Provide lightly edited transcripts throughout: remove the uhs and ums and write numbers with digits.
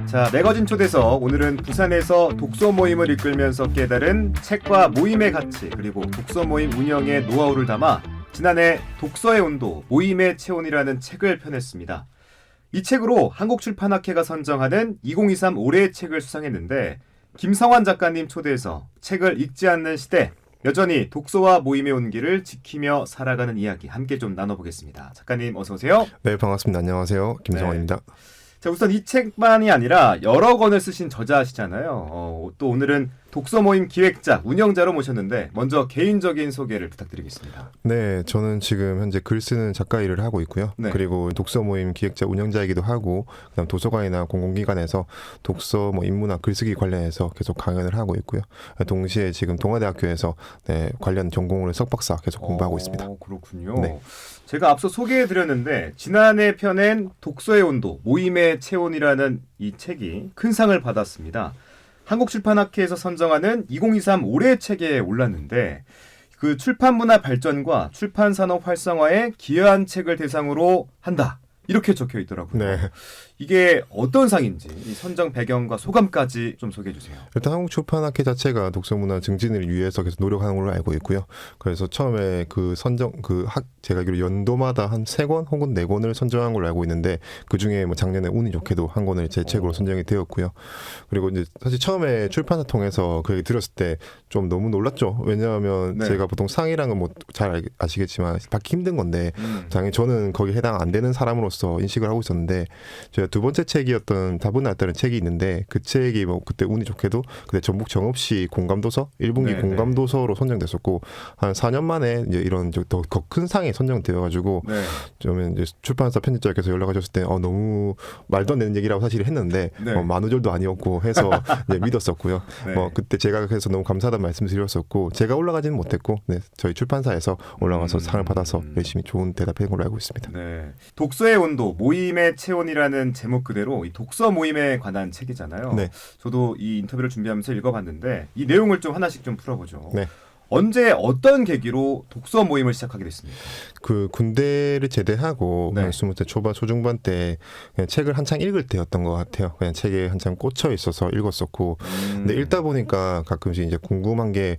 자, 매거진 초대석, 오늘은 부산에서 독서 모임을 이끌면서 깨달은 책과 모임의 가치, 그리고 독서 모임 운영의 노하우를 담아 지난해 독서의 온도, 모임의 체온이라는 책을 펴냈습니다. 이 책으로 한국출판학회가 선정하는 2023 올해의 책을 수상했는데, 김성환 작가님 초대해서 책을 읽지 않는 시대, 여전히 독서와 모임의 온기를 지키며 살아가는 이야기 함께 좀 나눠보겠습니다. 작가님 어서 오세요. 네, 반갑습니다. 안녕하세요. 김성환입니다. 네. 자, 우선 이 책만이 아니라 여러 권을 쓰신 저자시잖아요. 또 오늘은 독서 모임 기획자, 운영자로 모셨는데 먼저 개인적인 소개를 부탁드리겠습니다. 네, 저는 지금 현재 글 쓰는 작가 일을 하고 있고요. 네. 그리고 독서 모임 기획자 운영자이기도 하고, 그다음 도서관이나 공공기관에서 독서 인문학 글쓰기 관련해서 계속 강연을 하고 있고요. 동시에 지금 동아대학교에서 관련 전공으로 석박사 계속 공부하고 있습니다. 그렇군요. 네. 제가 앞서 소개해드렸는데 지난해 펴낸 독서의 온도, 모임의 체온이라는 이 책이 큰 상을 받았습니다. 한국출판학회에서 선정하는 2023 올해의 책에 올랐는데 그 출판문화 발전과 출판산업 활성화에 기여한 책을 대상으로 한다. 이렇게 적혀 있더라고요. 네. 이게 어떤 상인지 이 선정 배경과 소감까지 좀 소개해 주세요. 일단 한국출판학회 자체가 독서문화 증진을 위해서 계속 노력하는 걸로 알고 있고요. 그래서 처음에 그 선정 제가 알기로 연도마다 한 3권 혹은 4권을 선정한 걸로 알고 있는데, 그 중에 작년에 운이 좋게도 한 권을 제 책으로 선정이 되었고요. 그리고 이제 사실 처음에 출판사 통해서 그 얘기 들었을 때 좀 너무 놀랐죠. 왜냐하면 네. 제가 보통 상이라는 건 잘 아시겠지만 받기 힘든 건데, 당연히 저는 거기에 해당 안 되는 사람으로서 인식을 하고 있었는데, 제가 두 번째 책이었던 다분히 낫다는 책이 있는데, 그 책이 그때 운이 좋게도 그때 전북 정읍시 공감도서 1분기 공감도서로 선정됐었고, 한 4년 만에 이제 이런 더 큰 상에 선정되어가지고 좀 이제 출판사 편집자께서 연락하셨을 때 너무 말도 안 되는 얘기라고 사실 했는데 만우절도 아니었고 해서 이제 믿었었고요. 그때 제가 그래서 너무 감사하다는 말씀드렸었고, 제가 올라가지는 못했고 저희 출판사에서 올라가서 상을 받아서 열심히 좋은 대답한 걸로 알고 있습니다. 네. 독서의 온도, 모임의 체온이라는 제목 그대로 이 독서 모임에 관한 책이잖아요. 네. 저도 이 인터뷰를 준비하면서 읽어봤는데 이 내용을 좀 하나씩 좀 풀어보죠. 네. 언제 어떤 계기로 독서 모임을 시작하게 됐습니까? 그 군대를 제대하고 20대 초반 초중반 때 그냥 책을 한창 읽을 때였던 것 같아요. 그냥 책에 한창 꽂혀 있어서 읽었었고, 근데 읽다 보니까 가끔씩 이제 궁금한 게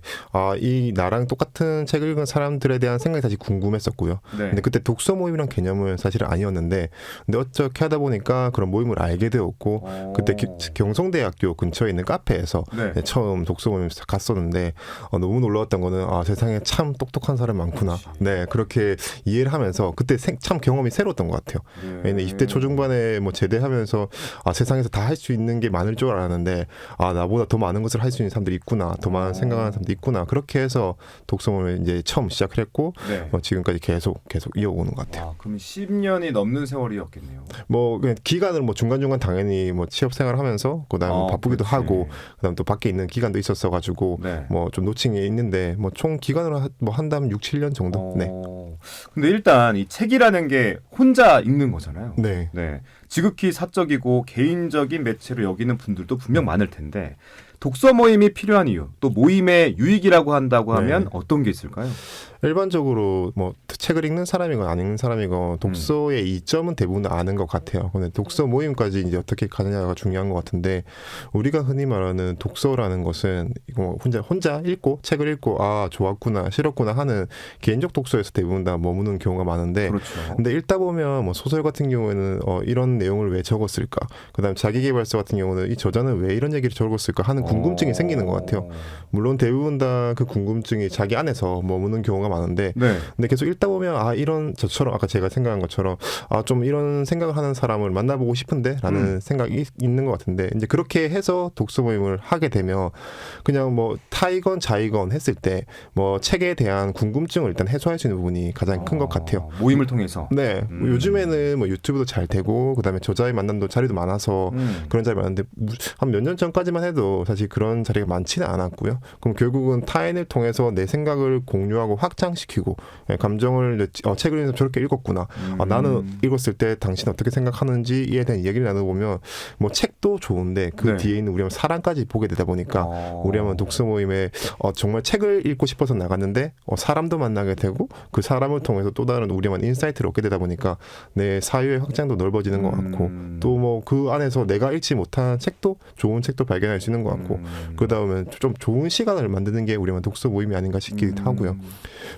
이 나랑 똑같은 책을 읽은 사람들에 대한 생각이 다시 궁금했었고요. 근데 그때 독서 모임이란 개념은 사실은 아니었는데, 근데 어떻게 하다 보니까 그런 모임을 알게 되었고, 그때 경성대학교 근처에 있는 카페에서 처음 독서 모임 갔었는데 너무 놀라웠던 거는 세상에 참 똑똑한 사람 많구나. 네, 그렇게 이해를 하면서 그때 참 경험이 새로웠던 것 같아요. 왜냐면 20대 초중반에 제대하면서 세상에서 다 할 수 있는 게 많을 줄 알았는데 나보다 더 많은 것을 할 수 있는 사람들이 있구나, 더 많은 생각하는 사람들이 있구나. 그렇게 해서 독서 모임을 이제 처음 시작을 했고 지금까지 계속 이어오는 것 같아요. 그럼 10년이 넘는 세월이었겠네요. 그냥 기간을 중간중간 당연히 취업 생활하면서 그다음 바쁘기도 하고, 그다음 또 밖에 있는 기간도 있었어가지고 좀 놓친 게 있는데 총 기간으로 한다면 6, 7년 정도. 근데 일단 이 책이라는 게 혼자 읽는 거잖아요. 네. 지극히 사적이고 개인적인 매체로 여기는 분들도 분명 많을 텐데, 독서 모임이 필요한 이유, 또 모임의 유익이라고 한다고 하면 어떤 게 있을까요? 일반적으로 책을 읽는 사람이건 안 읽는 사람이건 독서의 이점은 대부분 아는 것 같아요. 근데 독서 모임까지 이제 어떻게 가느냐가 중요한 것 같은데, 우리가 흔히 말하는 독서라는 것은 혼자 읽고 책을 읽고 좋았구나 싫었구나 하는 개인적 독서에서 대부분 다 머무는 경우가 많은데, 근데 읽다 보면 소설 같은 경우에는 이런 내용을 왜 적었을까, 그다음 자기계발서 같은 경우는 이 저자는 왜 이런 얘기를 적었을까 하는 궁금증이 생기는 것 같아요. 물론 대부분 다 그 궁금증이 자기 안에서 머무는 경우가 많은데, 근데 계속 읽다 보면 이런 저처럼 아까 제가 생각한 것처럼 좀 이런 생각을 하는 사람을 만나보고 싶은데라는 생각이 있는 것 같은데, 이제 그렇게 해서 독서 모임을 하게 되면 그냥 타이건 자이건 했을 때 책에 대한 궁금증을 일단 해소할 수 있는 부분이 가장 큰 것 같아요. 모임을 통해서. 요즘에는 유튜브도 잘 되고 그다음에 저자의 만남도 자리도 많아서 그런 자리 많은데, 한 몇 년 전까지만 해도 사실 사실 그런 자리가 많지는 않았고요. 그럼 결국은 타인을 통해서 내 생각을 공유하고 확장시키고 감정을 책을 읽으면서 저렇게 읽었구나. 나는 읽었을 때 당신 어떻게 생각하는지에 대한 이야기를 나눠보면 뭐 책도 좋은데 그 네. 뒤에 있는 우리 사람까지 보게 되다 보니까 우리 한번 독서 모임에 정말 책을 읽고 싶어서 나갔는데 사람도 만나게 되고 그 사람을 통해서 또 다른 우리만 인사이트를 얻게 되다 보니까 내 사유의 확장도 넓어지는 것 같고 또 뭐 그 안에서 내가 읽지 못한 책도 좋은 책도 발견할 수 있는 것 같고 그러다 보면 좀 좋은 시간을 만드는 게 우리만 독서 모임이 아닌가 싶기도 하고요.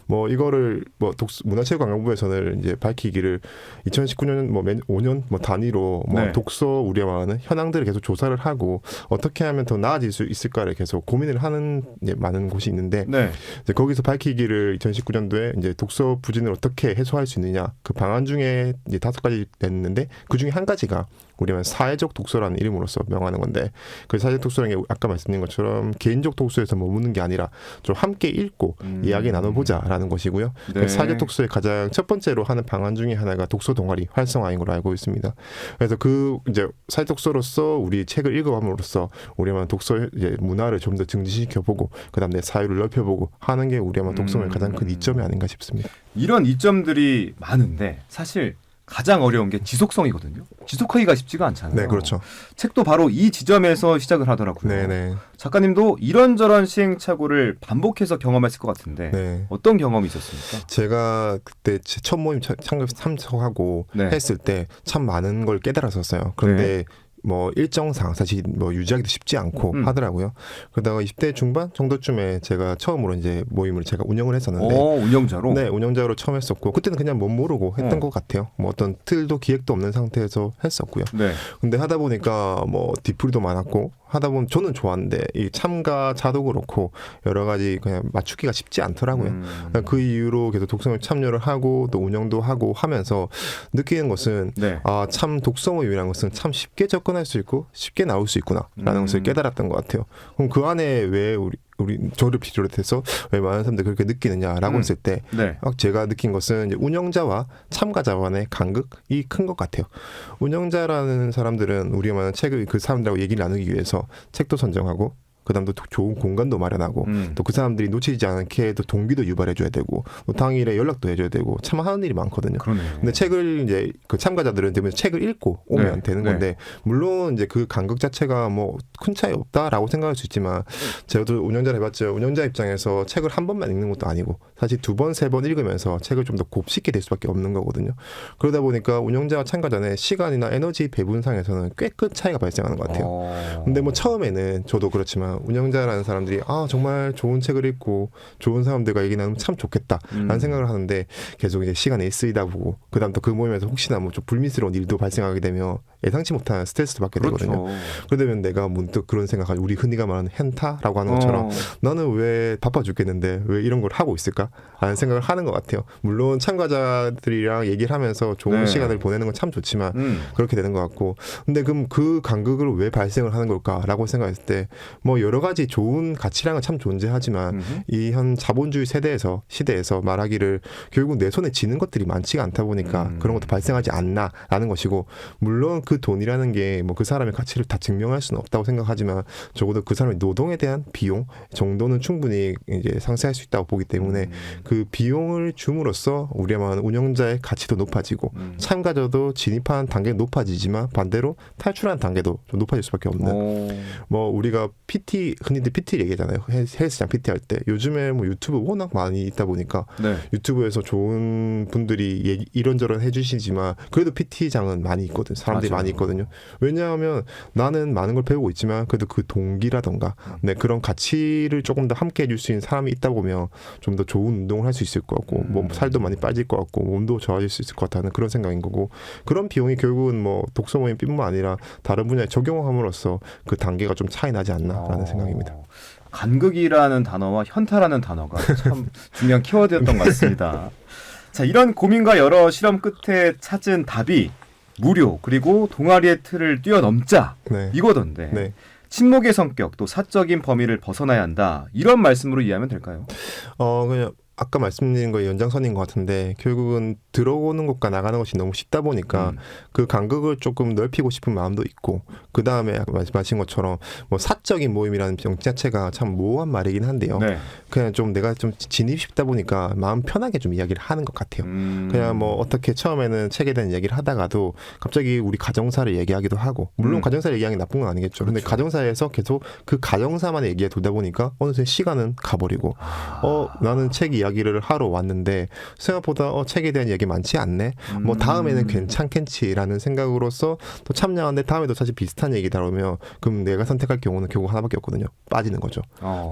뭐 이거를 뭐 문화체육관광부에서는 이제 밝히기를 2019년 뭐 5년 뭐 단위로 뭐 네. 독서 우려하는 현황들을 계속 조사를 하고 어떻게 하면 더 나아질 수 있을까를 계속 고민을 하는 이제 많은 곳이 있는데 네. 이제 거기서 밝히기를 2019년도에 이제 독서 부진을 어떻게 해소할 수 있느냐 그 방안 중에 이제 5가지 냈는데 그 중에 한 가지가 우리는 사회적 독서라는 이름으로서 명하는 건데 그 사회적 독서라는 게 아까 말씀드린 것처럼 개인적 독서에서 머무는 게 아니라 좀 함께 읽고 이야기 나눠보자라는 것이고요. 네. 사회적 독서의 가장 첫 번째로 하는 방안 중에 하나가 독서 동아리 활성화인 걸로 알고 있습니다. 그래서 그 이제 사회적 독서로서 우리 책을 읽어감으로써 우리만 독서 이제 문화를 좀 더 증진시켜보고 그다음 내 사유를 넓혀보고 하는 게 우리만 독서의 가장 큰 이점이 아닌가 싶습니다. 이런 이점들이 많은데 사실 가장 어려운 게 지속성이거든요. 지속하기가 쉽지가 않잖아요. 네, 그렇죠. 책도 바로 이 지점에서 시작을 하더라고요. 네네. 작가님도 이런저런 시행착오를 반복해서 경험했을 것 같은데 네. 어떤 경험이 있었습니까? 제가 그때 제 첫 모임 참석하고 네. 했을 때 참 많은 걸 깨달았었어요. 그런데 뭐 일정상 사실 뭐 유지하기도 쉽지 않고 하더라고요. 그러다가 20대 중반 정도쯤에 제가 처음으로 이제 모임을 제가 운영을 했었는데 운영자로? 네, 운영자로 처음 했었고 그때는 그냥 못 모르고 했던 것 같아요. 뭐 어떤 틀도 기획도 없는 상태에서 했었고요. 네. 근데 하다 보니까 뭐 뒤풀이도 많았고 하다 보면 저는 좋았는데 이 참가자도 그렇고 여러 가지 그냥 맞추기가 쉽지 않더라고요. 그 이후로 계속 독서모임 참여를 하고 또 운영도 하고 하면서 느끼는 것은 네. 참 독서 모임이라는 것은 참 쉽게 접근할 수 있고 쉽게 나올 수 있구나라는 것을 깨달았던 것 같아요. 그럼 그 안에 왜 우리 저를 비롯해서 왜 많은 사람들이 그렇게 느끼느냐라고 했을 때 네. 제가 느낀 것은 이제 운영자와 참가자 간의 간극이 큰 것 같아요. 운영자라는 사람들은 우리가 말하는 책을 그 사람들하고 얘기를 나누기 위해서 책도 선정하고 그다음 또 좋은 공간도 마련하고 또 그 사람들이 놓치지 않게 또 동기도 유발해줘야 되고 또 당일에 연락도 해줘야 되고 참 하는 일이 많거든요. 그러네요. 근데 책을 이제 그 참가자들은 되면 책을 읽고 오면 네. 되는 네. 건데 물론 이제 그 간극 자체가 뭐 큰 차이 없다라고 생각할 수 있지만 제가도 운영자를 해봤죠. 운영자 입장에서 책을 한 번만 읽는 것도 아니고 사실 2번, 3번 읽으면서 책을 좀 더 곱씹게 될 수밖에 없는 거거든요. 그러다 보니까 운영자와 참가자의 시간이나 에너지 배분상에서는 꽤 큰 차이가 발생하는 것 같아요. 근데 뭐 처음에는 저도 그렇지만 운영자라는 사람들이 정말 좋은 책을 읽고 좋은 사람들과 얘기 나누면 참 좋겠다라는 생각을 하는데 계속 이제 시간이 쓰이다 보고 그다음 또 그 모임에서 혹시나 뭐 좀 불미스러운 일도 발생하게 되면 예상치 못한 스트레스도 받게 되거든요. 그러면 내가 문득 그런 생각을 우리 흔히가 말하는 hen타라고 하는 것처럼 나는 왜 바빠 죽겠는데 왜 이런 걸 하고 있을까? 라는 생각을 하는 것 같아요. 물론 참가자들이랑 얘기를 하면서 좋은 시간을 보내는 건 참 좋지만 그렇게 되는 것 같고 근데 그럼 그 간극을 왜 발생을 하는 걸까라고 생각했을 때 뭐 여러 가지 좋은 가치량은 참 존재하지만 이 현 자본주의 시대에서 말하기를 결국 내 손에 쥐는 것들이 많지가 않다 보니까 그런 것도 발생하지 않나라는 것이고 물론 그 돈이라는 게 뭐 그 사람의 가치를 다 증명할 수는 없다고 생각하지만 적어도 그 사람의 노동에 대한 비용 정도는 충분히 이제 상쇄할 수 있다고 보기 때문에 그 비용을 줌으로써 우리만 운영자의 가치도 높아지고 참가자도 진입한 단계가 높아지지만 반대로 탈출한 단계도 좀 높아질 수밖에 없는 뭐 우리가 PT 흔히들 PT 얘기하잖아요. 헬스장 PT 할 때 요즘에 뭐 유튜브 워낙 많이 있다 보니까 유튜브에서 좋은 분들이 이런저런 해주시지만 그래도 PT장은 많이 있거든. 사람들이 맞아요. 많이 있거든요. 왜냐하면 나는 많은 걸 배우고 있지만 그래도 그 동기라던가 그런 가치를 조금 더 함께 해줄 수 있는 사람이 있다 보면 좀 더 좋은 운동을 할 수 있을 것 같고 뭐 살도 많이 빠질 것 같고 몸도 좋아질 수 있을 것 같다는 그런 생각인 거고 그런 비용이 결국은 뭐 독서 모임뿐만 아니라 다른 분야에 적용함으로써 그 단계가 좀 차이 나지 않나라는 생각입니다. 간극이라는 단어와 현타라는 단어가 참 중요한 키워드였던 것 같습니다. 자, 이런 고민과 여러 실험 끝에 찾은 답이 무료 그리고 동아리의 틀을 뛰어넘자 이거던데 네. 친목의 성격 또 사적인 범위를 벗어나야 한다 이런 말씀으로 이해하면 될까요? 그냥 아까 말씀드린 거의 연장선인 것 같은데 결국은 들어오는 것과 나가는 것이 너무 쉽다 보니까 그 간극을 조금 넓히고 싶은 마음도 있고 그 다음에 말씀하신 것처럼 뭐 사적인 모임이라는 정치 자체가 참 모호한 말이긴 한데요. 네. 그냥 좀 내가 좀 진입 쉽다 보니까 마음 편하게 좀 이야기를 하는 것 같아요. 그냥 뭐 어떻게 처음에는 책에 대한 얘기를 하다가도 갑자기 우리 가정사를 얘기하기도 하고 물론 가정사를 얘기하는 게 나쁜 건 아니겠죠. 근데 가정사에서 계속 그 가정사만 얘기해 두다 보니까 어느새 시간은 가버리고 나는 책 이야기를 하러 왔는데 생각보다 책에 대한 얘기 많지 않네. 뭐 다음에는 괜찮겠지라는 생각으로서 또 참여하는데 다음에도 사실 비슷한 얘기 다루면 그럼 내가 선택할 경우는 결국 하나밖에 없거든요. 빠지는 거죠.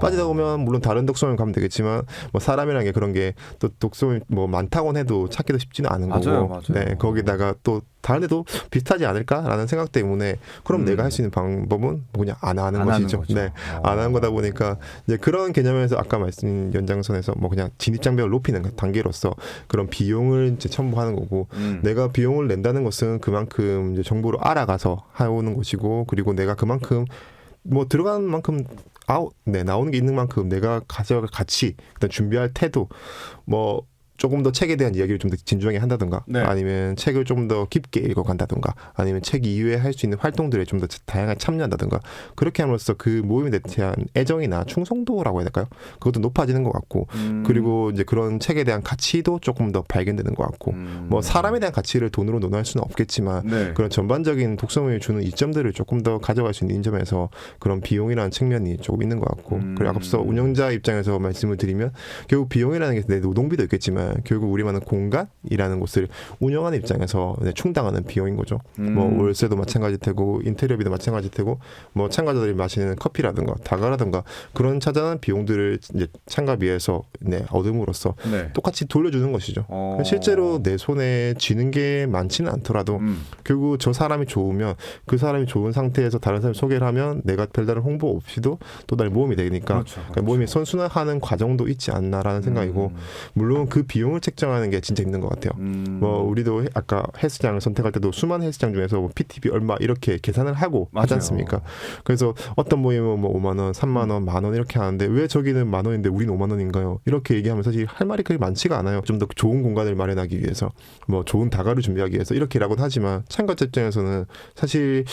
빠지다 보면 물론 다른 독서모임 가면 되겠지만 뭐 사람이라는 게 그런 게 또 독서모임 뭐 많다고 해도 찾기도 쉽지는 않은 맞아요, 거고. 맞아요. 네, 거기다가 또 다른 데도 비슷하지 않을까라는 생각 때문에 그럼 내가 할 수 있는 방법은 뭐 그냥 안 하는 것이죠. 네, 안 하는 거다 보니까 이제 그런 개념에서 아까 말씀인 연장선에서 뭐 그냥 진입 장벽을 높이는 단계로서 그런 비용을 이제 첨부하는 거고 내가 비용을 낸다는 것은 그만큼 이제 정보를 알아가서 해오는 것이고 그리고 내가 그만큼 뭐 들어가는 만큼 나오는 게 있는 만큼 내가 가져갈 가치, 그다음 준비할 태도, 뭐 조금 더 책에 대한 이야기를 좀 더 진중하게 한다든가 네. 아니면 책을 좀 더 깊게 읽어간다든가 아니면 책 이외에 할 수 있는 활동들에 좀 더 다양하게 참여한다든가 그렇게 함으로써 그 모임에 대한 애정이나 충성도라고 해야 될까요? 그것도 높아지는 것 같고 그리고 이제 그런 책에 대한 가치도 조금 더 발견되는 것 같고 뭐 사람에 대한 가치를 돈으로 논할 수는 없겠지만 네. 그런 전반적인 독서 모임이 주는 이점들을 조금 더 가져갈 수 있는 점에서 그런 비용이라는 측면이 조금 있는 것 같고 그리고 앞서 운영자 입장에서 말씀을 드리면 결국 비용이라는 게 내 노동비도 있겠지만 결국 우리만은 공간이라는 곳을 운영하는 입장에서 충당하는 비용인 거죠. 뭐 월세도 마찬가지 되고 인테리어비도 마찬가지 되고 뭐 참가자들이 마시는 커피라든가 다가라든가 그런 찾아난 비용들을 이제 참가비에서 얻음으로써 네. 똑같이 돌려주는 것이죠. 실제로 내 손에 쥐는 게 많지는 않더라도 결국 저 사람이 좋으면 그 사람이 좋은 상태에서 다른 사람이 소개를 하면 내가 별다른 홍보 없이도 또 다른 모임이 되니까 그렇죠. 그러니까 모임이 선순환하는 과정도 있지 않나라는 생각이고 물론 그 비용을 책정하는 게 진짜 힘든 것 같아요. 뭐 우리도 아까 헬스장을 선택할 때도 수많은 헬스장 중에서 뭐 PT비 얼마 이렇게 계산을 하고 맞아요. 하지 않습니까? 그래서 어떤 모임은 뭐 5만 원, 3만 원, 1만 원 이렇게 하는데 왜 저기는 1만 원인데 우리는 5만 원인가요? 이렇게 얘기하면 사실 할 말이 그렇게 많지가 않아요. 좀 더 좋은 공간을 마련하기 위해서 뭐 좋은 다가를 준비하기 위해서 이렇게라고는 하지만 참가자 입장에서는 사실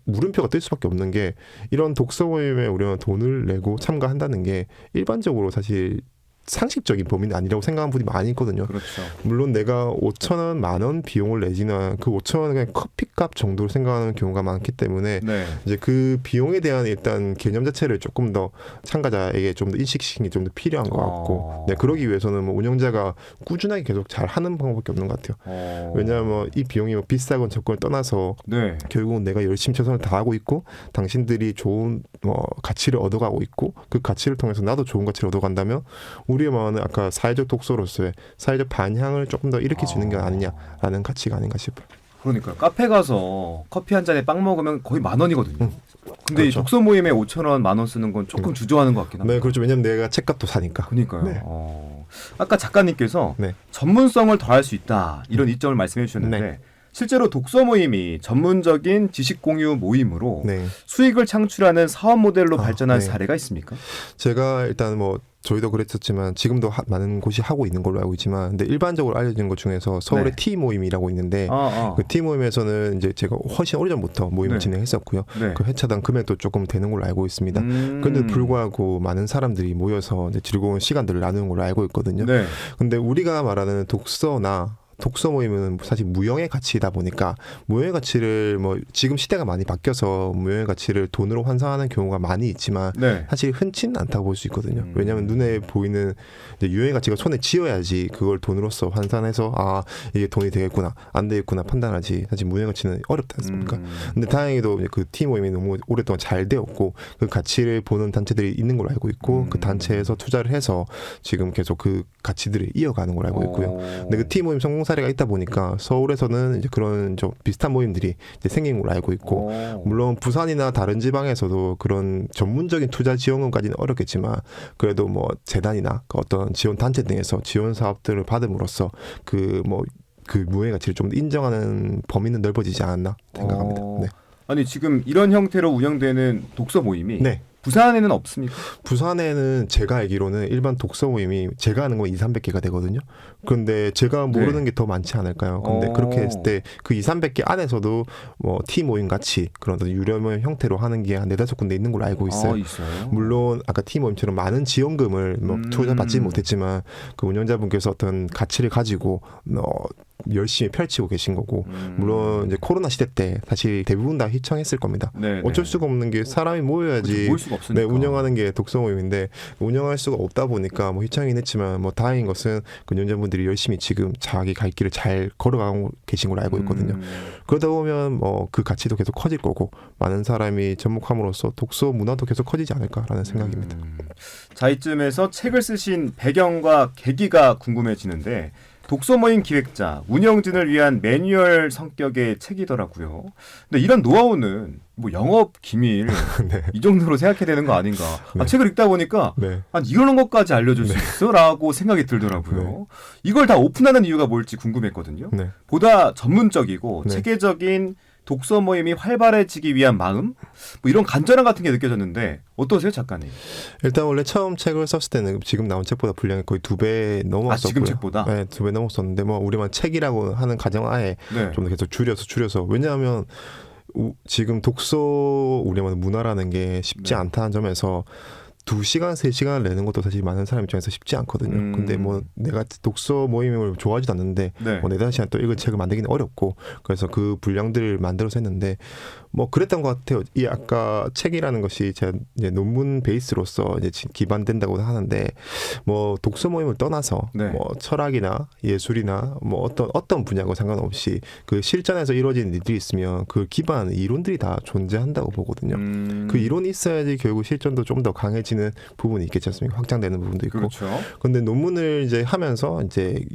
물음표가 뜰 수밖에 없는 게 이런 독서 모임에 우리가 돈을 내고 참가한다는 게 일반적으로 사실 상식적인 범위는 아니라고 생각하는 분이 많이 있거든요. 그렇죠. 물론 내가 5천 원, 10,000원 비용을 내지만 그 5천 원은 그냥 커피값 정도로 생각하는 경우가 많기 때문에 네. 이제 그 비용에 대한 일단 개념 자체를 조금 더 참가자에게 좀 더 인식시키는 게 좀 더 필요한 것 같고 그러기 위해서는 뭐 운영자가 꾸준하게 계속 잘 하는 방법밖에 없는 것 같아요. 왜냐하면 이 비용이 뭐 비싸건 적건을 떠나서 네. 결국은 내가 열심히 최선을 다하고 있고 당신들이 좋은 가치를 얻어가고 있고 그 가치를 통해서 나도 좋은 가치를 얻어간다면 우리의 마음은 아까 사회적 독서로서의 사회적 반향을 조금 더 일으킬 수 있는 게 아니냐라는 가치가 아닌가 싶어요. 그러니까 카페 가서 커피 한 잔에 빵 먹으면 거의 10,000원이거든요. 근데 그렇죠. 이 독서 모임에 5,000원, 10,000원 쓰는 건 조금 주저하는 것 같긴 합니다. 네, 그렇죠. 왜냐면 내가 책값도 사니까. 그러니까요. 네. 아까 작가님께서 네. 전문성을 더할 수 있다 이런 이점을 말씀해 주셨는데 네. 실제로 독서 모임이 전문적인 지식 공유 모임으로 네. 수익을 창출하는 사업 모델로 발전한 네. 사례가 있습니까? 제가 일단 뭐 저희도 그랬었지만 지금도 많은 곳이 하고 있는 걸로 알고 있지만 근데 일반적으로 알려진 것 중에서 서울의 네. 티 모임이라고 있는데 그 티 모임에서는 이제 제가 훨씬 오래전부터 모임을 네. 진행했었고요. 네. 그 회차당 금액도 조금 되는 걸로 알고 있습니다. 그런데 불구하고 많은 사람들이 모여서 이제 즐거운 시간들을 나누는 걸로 알고 있거든요. 네. 근데 우리가 말하는 독서나 독서 모임은 사실 무형의 가치이다 보니까 무형의 가치를 뭐 지금 시대가 많이 바뀌어서 무형의 가치를 돈으로 환산하는 경우가 많이 있지만 네. 사실 흔치는 않다고 볼 수 있거든요. 왜냐하면 눈에 보이는 이제 유형의 가치가 손에 쥐어야지 그걸 돈으로서 환산해서 아 이게 돈이 되겠구나 안 되겠구나 판단하지 사실 무형의 가치는 어렵지 않습니까? 근데 다행히도 그 티 모임이 너무 오랫동안 잘 되었고 그 가치를 보는 단체들이 있는 걸로 알고 있고 그 단체에서 투자를 해서 지금 계속 그 가치들을 이어가는 걸로 알고 있고요. 근데 그 티 모임 성공 사례가 있다 보니까 서울에서는 이제 그런 좀 비슷한 모임들이 이제 생긴 걸로 알고 있고 물론 부산이나 다른 지방에서도 그런 전문적인 투자 지원금까지는 어렵겠지만 그래도 뭐 재단이나 그 어떤 지원 단체 등에서 지원 사업들을 받음으로써 그 무형의 가치를 좀 더 인정하는 범위는 넓어지지 않았나 생각합니다. 네. 아니 지금 이런 형태로 운영되는 독서 모임이 네. 부산에는 없습니까? 부산에는 제가 알기로는 일반 독서 모임이 제가 아는 건 200~300개가 되거든요. 그런데 제가 모르는 게 더 많지 않을까요? 근데 그렇게 했을 때 그 200~300개 안에서도 뭐 티 모임 같이 그런 어떤 유료 모임 형태로 하는 게 한 4~5군데 있는 걸로 알고 있어요. 있어요? 물론 아까 티 모임처럼 많은 지원금을 뭐 투자받지 못했지만 그 운영자분께서 어떤 가치를 가지고 열심히 펼치고 계신 거고 물론 이제 코로나 시대 때 사실 대부분 다 휘청했을 겁니다. 네, 어쩔 수가 없는 게 사람이 모여야지 모일 수가 없으니까. 네, 운영하는 게 독서 모임인데 운영할 수가 없다 보니까 뭐 휘청이긴 했지만 뭐 다행인 것은 그 운영자분들이 열심히 지금 자기 갈 길을 잘 걸어가고 계신 걸로 알고 있거든요. 그러다 보면 뭐 그 가치도 계속 커질 거고 많은 사람이 접목함으로써 독서 문화도 계속 커지지 않을까라는 생각입니다. 자, 이쯤에서 책을 쓰신 배경과 계기가 궁금해지는데 독서 모임 기획자, 운영진을 위한 매뉴얼 성격의 책이더라고요. 근데 이런 노하우는 뭐 영업 기밀 네. 이 정도로 생각해야 되는 거 아닌가. 네. 책을 읽다 보니까 네. 이런 것까지 알려줄 수 있어? 라고 생각이 들더라고요. 네. 이걸 다 오픈하는 이유가 뭘지 궁금했거든요. 네. 보다 전문적이고 네. 체계적인 독서 모임이 활발해지기 위한 마음? 뭐 이런 간절함 같은 게 느껴졌는데 어떠세요, 작가님? 일단 원래 처음 책을 썼을 때는 지금 나온 책보다 분량이 거의 2배 넘었었고요. 지금 책보다? 네, 2배 넘었었는데 뭐 우리만 책이라고 하는 가정하에 네. 좀 더 계속 줄여서 왜냐하면 지금 독서 우리만 문화라는 게 쉽지 네. 않다는 점에서 2시간, 3시간을 내는 것도 사실 많은 사람 입장에서 쉽지 않거든요. 근데 뭐 내가 독서 모임을 좋아하지도 않는데 네. 뭐 4~5시간 또 읽을 책을 만들기는 어렵고 그래서 그 분량들을 만들어서 했는데 뭐 그랬던 것 같아요. 이 아까 책이라는 것이 제가 이제 논문 베이스로서 이제 기반된다고 하는데 뭐 독서 모임을 떠나서 네. 뭐 철학이나 예술이나 뭐 어떤 분야고 상관없이 그 실전에서 이루어지는 일들이 있으면 그 기반 이론들이 다 존재한다고 보거든요. 그 이론이 있어야지 결국 실전도 좀 더 강해지는 부분이 있겠지 않습니까? 확장되는 부분도 있고. 그렇죠. 근데 논문을 이제 하면서 이제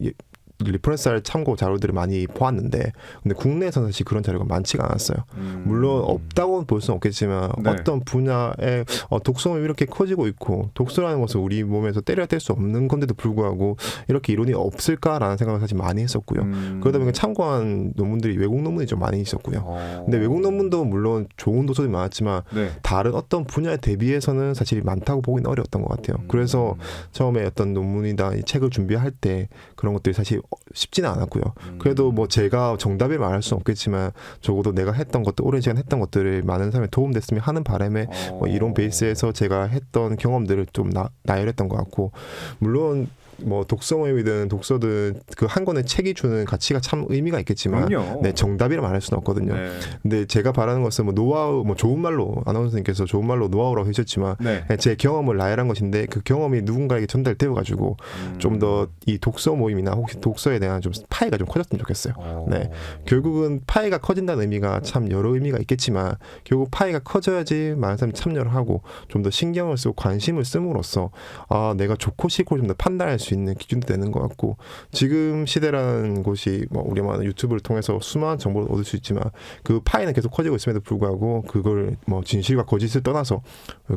리퍼런스할 참고 자료들을 많이 보았는데 근데 국내에서는 사실 그런 자료가 많지가 않았어요. 물론 없다고 볼 수는 없겠지만 네. 어떤 분야에 독서 모임이 이렇게 커지고 있고 독서라는 것은 우리 몸에서 때려야 뗄 수 없는 건데도 불구하고 이렇게 이론이 없을까라는 생각을 사실 많이 했었고요. 그러다 보니까 참고한 논문들이 외국 논문이 좀 많이 있었고요. 근데 외국 논문도 물론 좋은 도서들이 많았지만 네. 다른 어떤 분야에 대비해서는 사실 많다고 보기는 어려웠던 것 같아요. 그래서 처음에 어떤 논문이나 이 책을 준비할 때 그런 것들이 사실 쉽지는 않았고요. 그래도 뭐 제가 정답을 말할 수는 없겠지만 적어도 내가 했던 것들 오랜 시간 했던 것들을 많은 사람에 도움됐으면 하는 바람에 뭐 이론 베이스에서 제가 했던 경험들을 좀 나열했던 것 같고 물론 뭐 독서 모임이든 독서든 그 한 권의 책이 주는 가치가 참 의미가 있겠지만 네, 정답이라 말할 수는 없거든요. 네. 근데 제가 바라는 것은 뭐 노하우 뭐 좋은 말로 아나운서님께서 좋은 말로 노하우라고 하셨지만 네. 제 경험을 나열한 것인데 그 경험이 누군가에게 전달되어 가지고 좀 더 이 독서 모임이나 혹시 독서에 대한 좀 파이가 좀 커졌으면 좋겠어요. 네. 결국은 파이가 커진다는 의미가 참 여러 의미가 있겠지만 결국 파이가 커져야지 많은 사람이 참여를 하고 좀 더 신경을 쓰고 관심을 씀으로써 내가 좋고 싫고 좀 더 판단할 수 있는 기준도 되는 것 같고 지금 시대라는 곳이 뭐 우리만 유튜브를 통해서 수많은 정보를 얻을 수 있지만 그 파이는 계속 커지고 있음에도 불구하고 그걸 뭐 진실과 거짓을 떠나서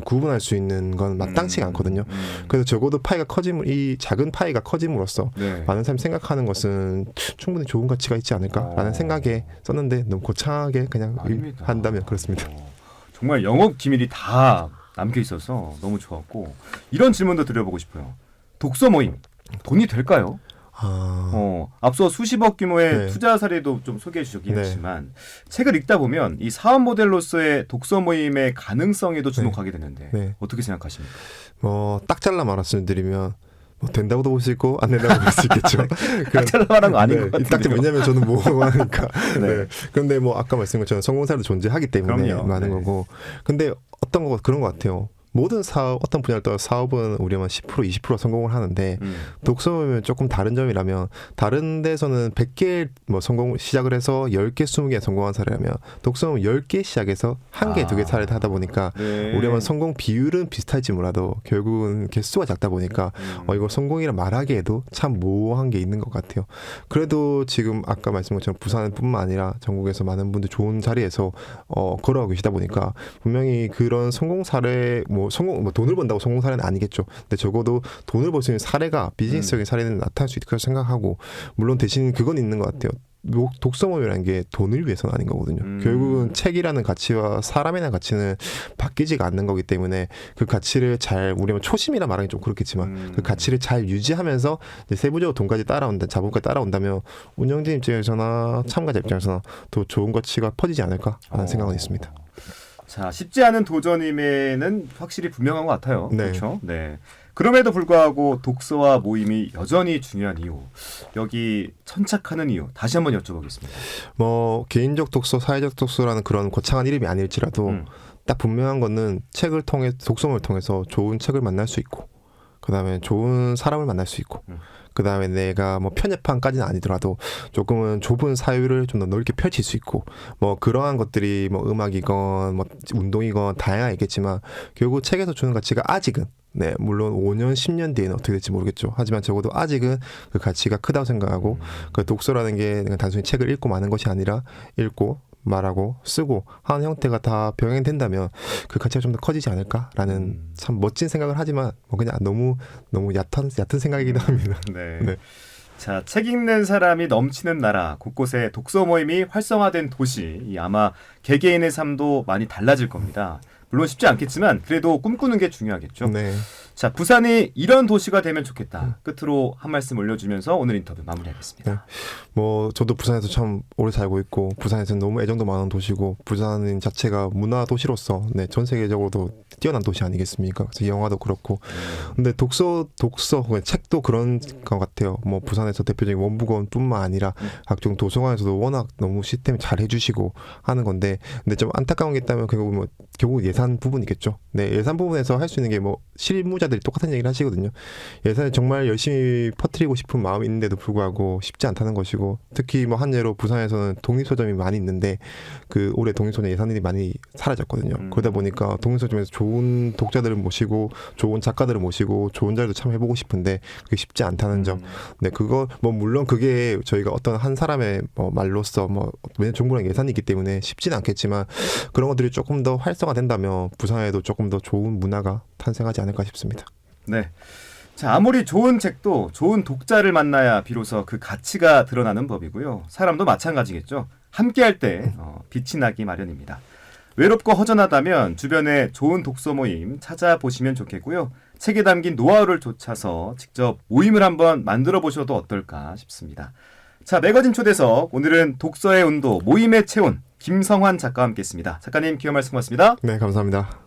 구분할 수 있는 건 마땅치가 않거든요. 그래서 적어도 파이가 이 작은 파이가 커짐으로써 네. 많은 사람이 생각하는 것은 충분히 좋은 가치가 있지 않을까라는 생각에 썼는데 너무 거창하게 그냥 아닙니다. 한다면 그렇습니다. 정말 영업 기밀이 다 남겨 있어서 너무 좋았고 이런 질문도 드려보고 싶어요. 독서 모임 돈이 될까요? 앞서 수십억 규모의 네. 투자 사례도 좀 소개해 주셨긴 네. 했지만 책을 읽다 보면 이 사업 모델로서의 독서 모임의 가능성에도 주목하게 되는데 네. 어떻게 생각하십니까? 딱 잘라 말씀드리면 뭐 된다고도 볼 수 있고 안 된다고 볼 수 있겠죠. 딱 잘라 말한 거 아닌 것 딱 같은데요. 왜냐하면 저는 모호하니까. 네. 네. 그런데 뭐 아까 말씀한 것처럼 성공 사례도 존재하기 때문에 그럼요. 많은 네. 거고. 근데 어떤 거 그런 것 같아요. 모든 사업 어떤 분야를 떠나 사업은 우리만 10% 20% 성공을 하는데 독서는 조금 다른 점이라면 다른 데서는 100개 뭐 성공 시작을 해서 10개 20개 성공한 사례라면 독서는 10개 시작해서 1개 2개 사례를 하다 보니까 네. 우리만 성공 비율은 비슷할지 몰라도 결국은 개수가 작다 보니까 이걸 성공이라 말하기에도 참 모호한 게 있는 것 같아요. 그래도 지금 아까 말씀한 것처럼 부산뿐만 아니라 전국에서 많은 분들 좋은 자리에서 걸어가고 계시다 보니까 분명히 그런 성공 사례 돈을 번다고 성공 사례는 아니겠죠. 근데 적어도 돈을 벌 수 있는 사례가 비즈니스적인 사례는 나타날 수 있다고 생각하고 물론 대신 그건 있는 것 같아요. 독서 모임이라는 게 돈을 위해서는 아닌 거거든요. 결국은 책이라는 가치와 사람이라는 가치는 바뀌지가 않는 거기 때문에 그 가치를 잘 우리가 초심이라 말하기 좀 그렇겠지만 그 가치를 잘 유지하면서 이제 세부적으로 돈까지 따라온다, 자본까지 따라온다면 운영진 입장에서나 참가자 입장에서나 더 좋은 가치가 퍼지지 않을까라는 생각은 있습니다. 자, 쉽지 않은 도전임에는 확실히 분명한 것 같아요. 네. 그렇죠? 네. 그럼에도 불구하고 독서와 모임이 여전히 중요한 이유, 여기 천착하는 이유 다시 한번 여쭤보겠습니다. 뭐 개인적 독서, 사회적 독서라는 그런 거창한 이름이 아닐지라도 딱 분명한 거는 책을 통해 독서를 통해서 좋은 책을 만날 수 있고, 그다음에 좋은 사람을 만날 수 있고, 그다음에 내가 뭐 편협함까지는 아니더라도 조금은 좁은 사유를 좀 더 넓게 펼칠 수 있고, 뭐 그러한 것들이 뭐 음악이건 뭐 운동이건 다양하겠지만 결국 책에서 주는 가치가 아직은, 네, 물론 5년, 10년 뒤에는 어떻게 될지 모르겠죠. 하지만 적어도 아직은 그 가치가 크다고 생각하고, 그 독서라는 게 그냥 단순히 책을 읽고 마는 것이 아니라 읽고 말하고 쓰고 하는 형태가 다 병행된다면 그 가치가 좀 더 커지지 않을까라는 참 멋진 생각을 하지만 뭐 그냥 너무 얕은 생각이기도 합니다. 네. 네. 자, 책 읽는 사람이 넘치는 나라, 곳곳에 독서 모임이 활성화된 도시, 이 아마 개개인의 삶도 많이 달라질 겁니다. 물론 쉽지 않겠지만 그래도 꿈꾸는 게 중요하겠죠. 네. 자, 부산이 이런 도시가 되면 좋겠다. 끝으로 한 말씀 올려주면서 오늘 인터뷰 마무리하겠습니다. 네. 뭐 저도 부산에서 참 오래 살고 있고, 부산에서는 너무 애정도 많은 도시고, 부산 자체가 문화 도시로서 네, 전 세계적으로도 뛰어난 도시 아니겠습니까? 그래서 영화도 그렇고, 근데 독서 책도 그런 것 같아요. 뭐 부산에서 대표적인 원북원뿐만 아니라 각종 도서관에서도 워낙 너무 시스템 잘 해주시고 하는 건데, 근데 좀 안타까운 게 있다면 결국 예산 부분이겠죠. 네, 예산 부분에서 할 수 있는 게 뭐 실무자들이 똑같은 얘기를 하시거든요. 예산을 정말 열심히 퍼뜨리고 싶은 마음이 있는데도 불구하고 쉽지 않다는 것이고, 특히 뭐 한 예로 부산에서는 독립서점이 많이 있는데 그 올해 독립서점 예산이 많이 사라졌거든요. 그러다 보니까 독립서점에서 좋은 독자들을 모시고 좋은 작가들을 모시고 좋은 자리도 참 해보고 싶은데 그게 쉽지 않다는 점. 네, 그거 뭐 물론 그게 저희가 어떤 한 사람의 뭐 말로써 뭐 왜냐면 정부랑 예산이 있기 때문에 쉽지는 않겠지만 그런 것들이 조금 더 활성화된다면 부산에도 조금 더 좋은 문화가 탄생하지 않을까 싶습니다. 네. 자, 아무리 좋은 책도 좋은 독자를 만나야 비로소 그 가치가 드러나는 법이고요. 사람도 마찬가지겠죠. 함께할 때 빛이 나기 마련입니다. 외롭고 허전하다면 주변에 좋은 독서 모임 찾아보시면 좋겠고요. 책에 담긴 노하우를 쫓아서 직접 모임을 한번 만들어 보셔도 어떨까 싶습니다. 자, 매거진 초대석, 오늘은 독서의 온도, 모임의 체온, 김성환 작가와 함께했습니다. 작가님, 귀한 말씀 고맙습니다. 네, 감사합니다.